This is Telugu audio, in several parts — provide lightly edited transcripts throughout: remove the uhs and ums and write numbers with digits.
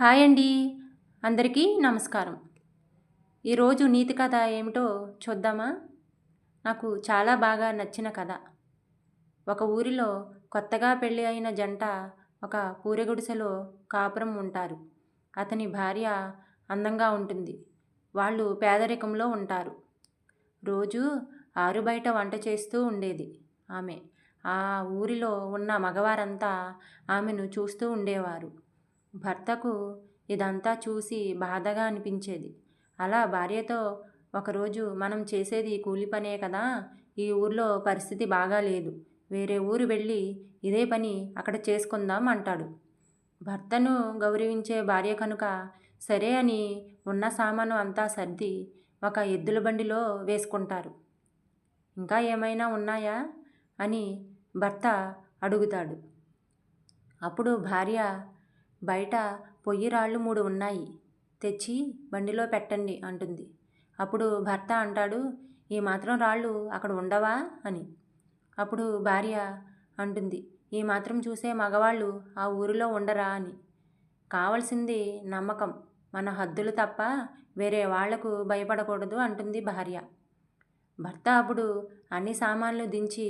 హాయ్ అండి. అందరికీ నమస్కారం. ఈరోజు నీతి కథ ఏమిటో చూద్దామా? నాకు చాలా బాగా నచ్చిన కథ. ఒక ఊరిలో కొత్తగా పెళ్ళి అయిన జంట ఒక పూరి గుడిసెలో కాపురం ఉంటారు. అతని భార్య అందంగా ఉంటుంది. వాళ్ళు పేదరికంలో ఉంటారు. రోజూ ఆరుబయట వంట చేస్తూ ఉండేది ఆమె. ఆ ఊరిలో ఉన్న మగవారంతా ఆమెను చూస్తూ ఉండేవారు. భర్తకు ఇదంతా చూసి బాధగా అనిపించేది. అలా భార్యతో ఒకరోజు మనం చేసేది కూలి పనే కదా, ఈ ఊర్లో పరిస్థితి బాగాలేదు. వేరే ఊరు వెళ్ళి ఇదే పని అక్కడ చేసుకుందాం అంటాడు. భర్తను గౌరవించే భార్య కనుక సరే అని ఉన్న సామాను అంతా సర్ది ఒక ఎద్దుల బండిలో వేసుకుంటారు. ఇంకా ఏమైనా ఉన్నాయా అని భర్త అడుగుతాడు. అప్పుడు భార్య, బయట పొయ్యి రాళ్ళు 3 ఉన్నాయి, తెచ్చి బండిలో పెట్టండి అంటుంది. అప్పుడు భర్త అంటాడు, ఈ మాత్రం రాళ్ళు అక్కడ ఉండవా అని. అప్పుడు భార్య అంటుంది, ఈ మాత్రం చూసే మగవాళ్ళు ఆ ఊరిలో ఉండరా అని. కావలసింది నమ్మకం, మన హద్దులు తప్ప వేరే వాళ్లకు భయపడకూడదు అంటుంది భార్య. భర్త అప్పుడు అన్ని సామాన్లు దించి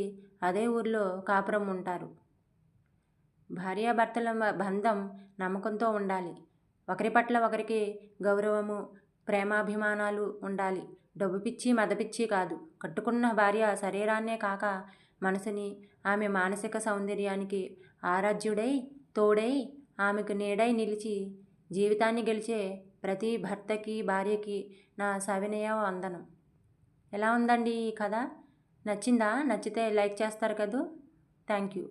అదే ఊరిలో కాపురం ఉంటారు. భార్యాభర్తల బంధం నమ్మకంతో ఉండాలి. ఒకరి పట్ల ఒకరికి గౌరవము, ప్రేమాభిమానాలు ఉండాలి. డబ్బు పిచ్చి, మదపిచ్చి కాదు. కట్టుకున్న భార్య శరీరాన్నే కాక మనసుని, ఆమె మానసిక సౌందర్యానికి ఆరాధ్యుడై, తోడై, ఆమెకు నీడై నిలిచి జీవితాన్ని గెలిచే ప్రతి భర్తకి, భార్యకి నా సవినయ వందనం. ఎలా ఉందండి ఈ కథ? నచ్చిందా? నచ్చితే లైక్ చేస్తారు కదూ. Thank you.